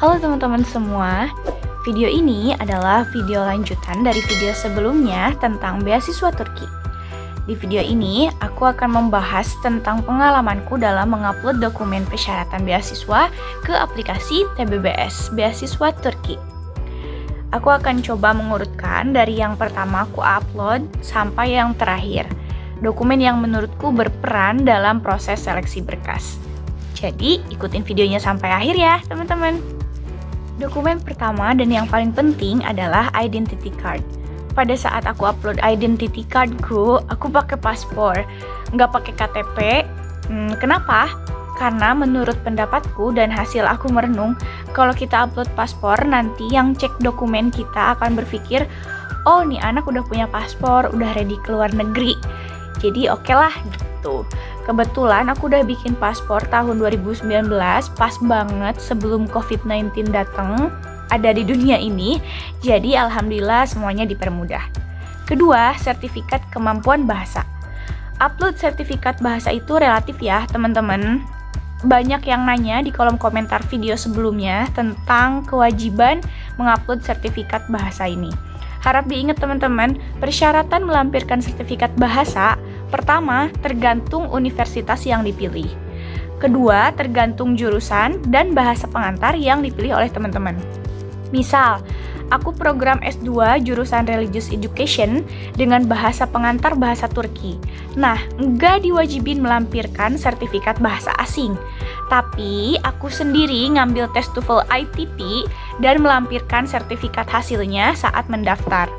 Halo teman-teman semua, video ini adalah video lanjutan dari video sebelumnya tentang beasiswa Turki. Di video ini, aku akan membahas tentang pengalamanku dalam mengupload dokumen persyaratan beasiswa ke aplikasi TBBS Beasiswa Turki. Aku akan coba mengurutkan dari yang pertama aku upload sampai yang terakhir, dokumen yang menurutku berperan dalam proses seleksi berkas. Jadi, ikutin videonya sampai akhir ya, teman-teman. Dokumen pertama dan yang paling penting adalah identity card. Pada saat aku upload identity cardku, aku pakai paspor, nggak pakai KTP. Kenapa? Karena menurut pendapatku dan hasil aku merenung, kalau kita upload paspor, nanti yang cek dokumen kita akan berpikir, oh nih anak udah punya paspor, udah ready ke luar negeri. Jadi oke lah gitu. Kebetulan aku udah bikin paspor tahun 2019, pas banget sebelum COVID-19 datang, ada di dunia ini. Jadi alhamdulillah semuanya dipermudah. Kedua, sertifikat kemampuan bahasa. Upload sertifikat bahasa itu relatif ya teman-teman. Banyak yang nanya di kolom komentar video sebelumnya tentang kewajiban mengupload sertifikat bahasa ini. Harap diingat teman-teman, persyaratan melampirkan sertifikat bahasa pertama, tergantung universitas yang dipilih. Kedua, tergantung jurusan dan bahasa pengantar yang dipilih oleh teman-teman. Misal, aku program S2 jurusan Religious Education dengan bahasa pengantar bahasa Turki. Nah, nggak diwajibin melampirkan sertifikat bahasa asing. Tapi, aku sendiri ngambil tes TOEFL ITP dan melampirkan sertifikat hasilnya saat mendaftar.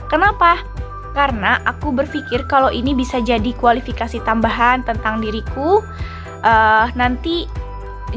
Kenapa? Karena aku berpikir kalau ini bisa jadi kualifikasi tambahan tentang diriku. Nanti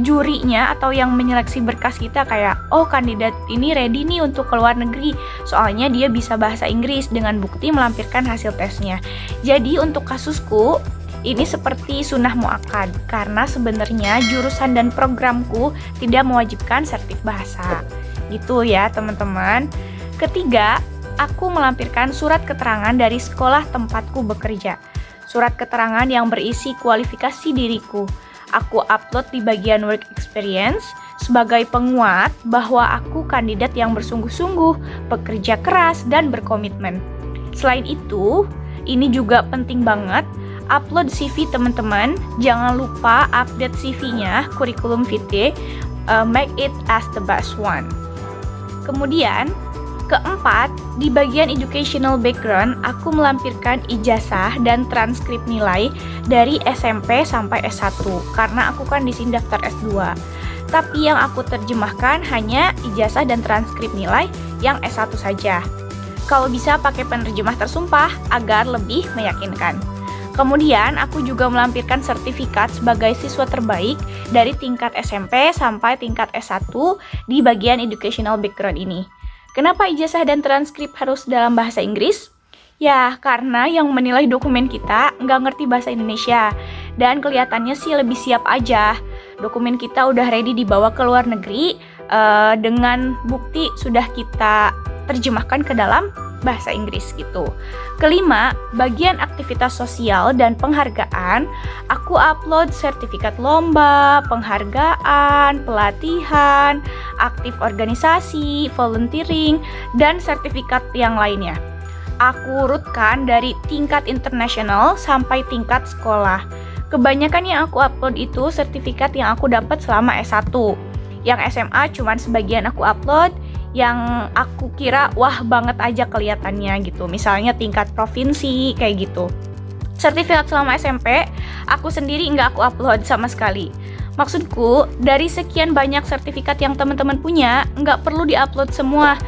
jurinya atau yang menyeleksi berkas kita kayak, oh kandidat ini ready nih untuk ke luar negeri, soalnya dia bisa bahasa Inggris dengan bukti melampirkan hasil tesnya. Jadi untuk kasusku, ini seperti sunnah muakkad, karena sebenarnya jurusan dan programku tidak mewajibkan sertif bahasa. Gitu ya teman-teman. Ketiga, aku melampirkan surat keterangan dari sekolah tempatku bekerja. Surat keterangan yang berisi kualifikasi diriku. Aku upload di bagian work experience sebagai penguat bahwa aku kandidat yang bersungguh-sungguh, bekerja keras, dan berkomitmen. Selain itu, ini juga penting banget, upload CV teman-teman. Jangan lupa update CV-nya, kurikulum vitae, make it as the best one. Kemudian, keempat, di bagian educational background, aku melampirkan ijazah dan transkrip nilai dari SMP sampai S1, karena aku kan di sini daftar S2. Tapi yang aku terjemahkan hanya ijazah dan transkrip nilai yang S1 saja. Kalau bisa pakai penerjemah tersumpah agar lebih meyakinkan. Kemudian, aku juga melampirkan sertifikat sebagai siswa terbaik dari tingkat SMP sampai tingkat S1 di bagian educational background ini. Kenapa ijazah dan transkrip harus dalam bahasa Inggris? Ya, karena yang menilai dokumen kita nggak ngerti bahasa Indonesia. Dan kelihatannya sih lebih siap aja. Dokumen kita udah ready dibawa ke luar negeri dengan bukti sudah kita terjemahkan ke dalam bahasa Inggris gitu. Kelima, bagian aktivitas sosial dan penghargaan, aku upload sertifikat lomba, penghargaan, pelatihan, aktif organisasi, volunteering, dan sertifikat yang lainnya. Aku urutkan dari tingkat internasional sampai tingkat sekolah. Kebanyakan yang aku upload itu sertifikat yang aku dapat selama S1. Yang SMA cuman sebagian aku upload, yang aku kira wah banget aja kelihatannya gitu. Misalnya tingkat provinsi kayak gitu. Sertifikat selama SMP, aku sendiri nggak aku upload sama sekali. Maksudku, dari sekian banyak sertifikat yang teman-teman punya, nggak perlu diupload semua.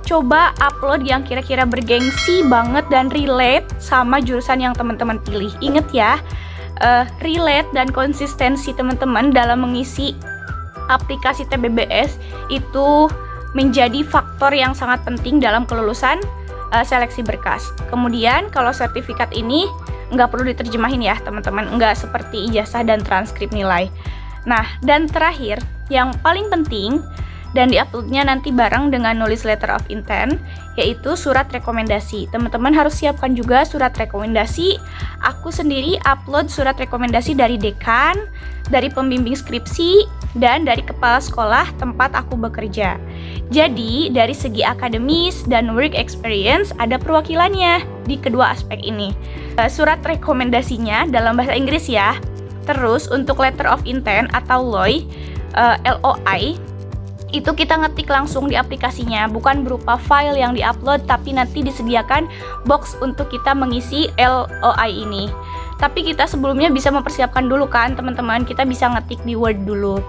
Coba upload yang kira-kira bergengsi banget dan relate sama jurusan yang teman-teman pilih. Ingat ya, relate dan konsistensi teman-teman dalam mengisi aplikasi TBBS itu menjadi faktor yang sangat penting dalam kelulusan seleksi berkas. Kemudian kalau sertifikat ini nggak perlu diterjemahin ya teman-teman, nggak seperti ijazah dan transkrip nilai. Nah, dan terakhir, yang paling penting dan diuploadnya nanti bareng dengan nulis letter of intent, yaitu surat rekomendasi. Teman-teman harus siapkan juga surat rekomendasi. Aku sendiri upload surat rekomendasi dari dekan, dari pembimbing skripsi, dan dari kepala sekolah tempat aku bekerja. Jadi, dari segi akademis dan work experience ada perwakilannya di kedua aspek ini. Surat rekomendasinya dalam bahasa Inggris ya. Terus untuk letter of intent atau LOI, LOI itu kita ngetik langsung di aplikasinya, bukan berupa file yang diupload, tapi nanti disediakan box untuk kita mengisi LOI ini. Tapi kita sebelumnya bisa mempersiapkan dulu kan teman-teman, kita bisa ngetik di Word dulu.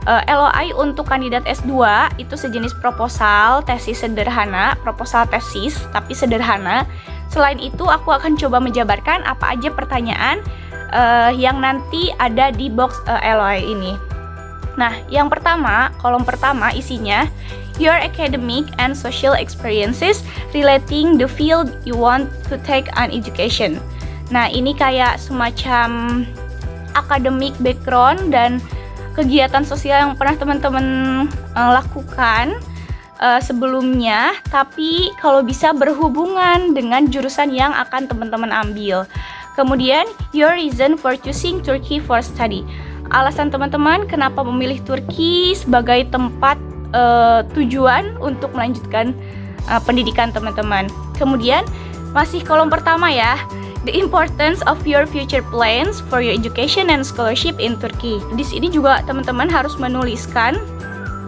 LOI untuk kandidat S2 itu sejenis proposal tesis sederhana, proposal tesis tapi sederhana. Selain itu aku akan coba menjabarkan apa aja pertanyaan yang nanti ada di box LOI ini. Nah, yang pertama, kolom pertama isinya your academic and social experiences relating the field you want to take an education. Nah, ini kayak semacam academic background dan kegiatan sosial yang pernah teman-teman lakukan sebelumnya, tapi kalau bisa berhubungan dengan jurusan yang akan teman-teman ambil. Kemudian, your reason for choosing Turkey for study. Alasan teman-teman kenapa memilih Turki sebagai tempat tujuan untuk melanjutkan pendidikan teman-teman. Kemudian masih kolom pertama ya, the importance of your future plans for your education and scholarship in Turkey. Di sini juga teman-teman harus menuliskan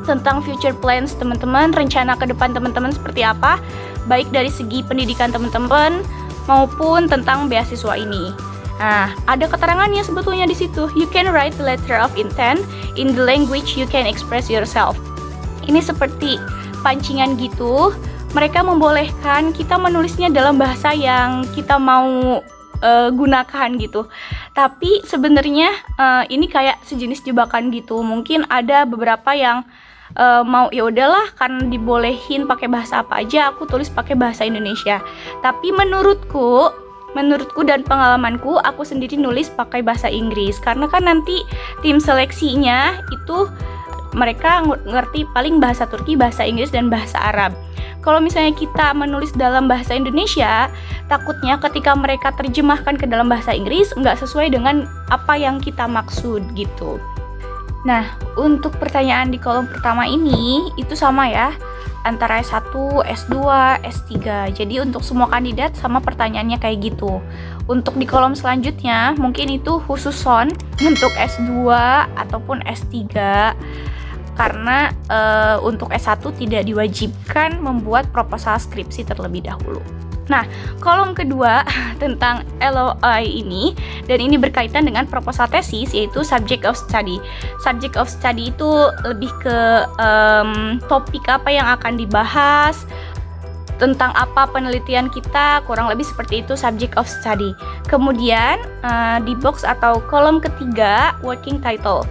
tentang future plans teman-teman, rencana ke depan teman-teman seperti apa, baik dari segi pendidikan teman-teman maupun tentang beasiswa ini. Nah, ada keterangannya sebetulnya di situ. You can write the letter of intent in the language you can express yourself. Ini seperti pancingan gitu. Mereka membolehkan kita menulisnya dalam bahasa yang kita mau gunakan gitu. Tapi sebenarnya ini kayak sejenis jebakan gitu. Mungkin ada beberapa yang mau ya udahlah karena dibolehin pakai bahasa apa aja, aku tulis pakai bahasa Indonesia. Tapi menurutku dan pengalamanku, aku sendiri nulis pakai bahasa Inggris karena kan nanti tim seleksinya itu mereka ngerti paling bahasa Turki, bahasa Inggris, dan bahasa Arab. Kalau misalnya kita menulis dalam bahasa Indonesia, takutnya ketika mereka terjemahkan ke dalam bahasa Inggris nggak sesuai dengan apa yang kita maksud gitu. Nah, untuk pertanyaan di kolom pertama ini itu sama ya, antara S1, S2, S3. Jadi untuk semua kandidat sama pertanyaannya kayak gitu. Untuk di kolom selanjutnya mungkin itu khusus untuk S2 ataupun S3. Karena untuk S1 tidak diwajibkan membuat proposal skripsi terlebih dahulu. Nah, kolom kedua tentang LOI ini, dan ini berkaitan dengan proposal tesis, yaitu subject of study. Subject of study itu lebih ke topik apa yang akan dibahas, tentang apa penelitian kita, kurang lebih seperti itu subject of study. Kemudian di box atau kolom ketiga, working title.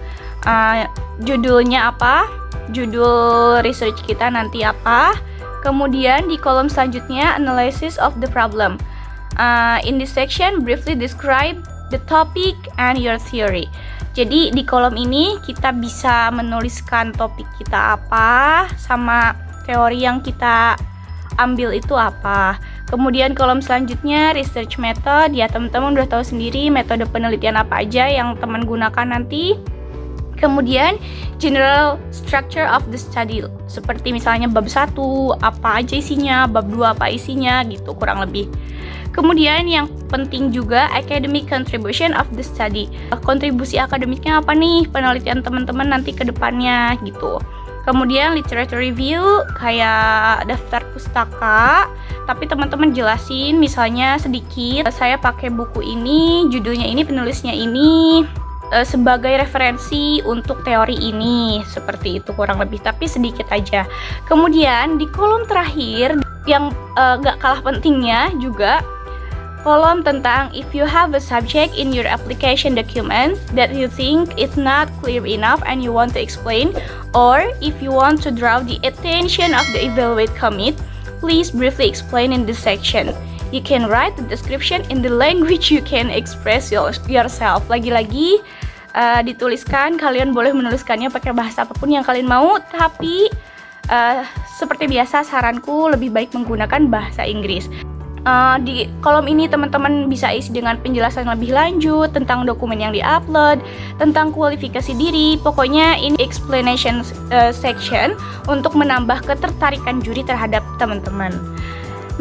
Judulnya apa, judul research kita nanti apa. Kemudian di kolom selanjutnya, analysis of the problem. In this section, briefly describe the topic and your theory. Jadi di kolom ini kita bisa menuliskan topik kita apa, sama teori yang kita ambil itu apa. Kemudian kolom selanjutnya, research method. Ya teman-teman udah tahu sendiri metode penelitian apa aja yang teman gunakan nanti. Kemudian general structure of the study, seperti misalnya bab 1 apa aja isinya, bab 2 apa isinya gitu kurang lebih. Kemudian yang penting juga academic contribution of the study. Kontribusi akademiknya apa nih penelitian teman-teman nanti ke depannya gitu. Kemudian literature review kayak daftar pustaka, tapi teman-teman jelasin misalnya sedikit, saya pakai buku ini, judulnya ini, penulisnya ini, sebagai referensi untuk teori ini, seperti itu kurang lebih, tapi sedikit aja. Kemudian di kolom terakhir yang gak kalah pentingnya juga, kolom tentang if you have a subject in your application document that you think it's not clear enough and you want to explain, or if you want to draw the attention of the evaluate committee, please briefly explain in this section. You can write the description in the language you can express yourself. Lagi-lagi dituliskan, kalian boleh menuliskannya pakai bahasa apapun yang kalian mau, tapi seperti biasa saranku lebih baik menggunakan bahasa Inggris. Di kolom ini teman-teman bisa isi dengan penjelasan lebih lanjut tentang dokumen yang diupload, tentang kualifikasi diri. Pokoknya ini explanation section untuk menambah ketertarikan juri terhadap teman-teman.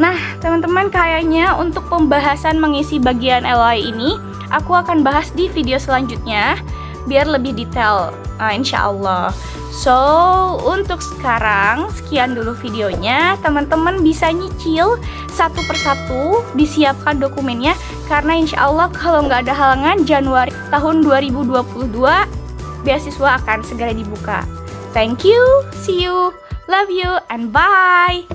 Nah, teman-teman, kayaknya untuk pembahasan mengisi bagian LOI ini aku akan bahas di video selanjutnya biar lebih detail, insya Allah. So, untuk sekarang sekian dulu videonya. Teman-teman bisa nyicil satu persatu, disiapkan dokumennya, karena insya Allah kalau nggak ada halangan Januari tahun 2022 beasiswa akan segera dibuka. Thank you, see you, love you, and bye.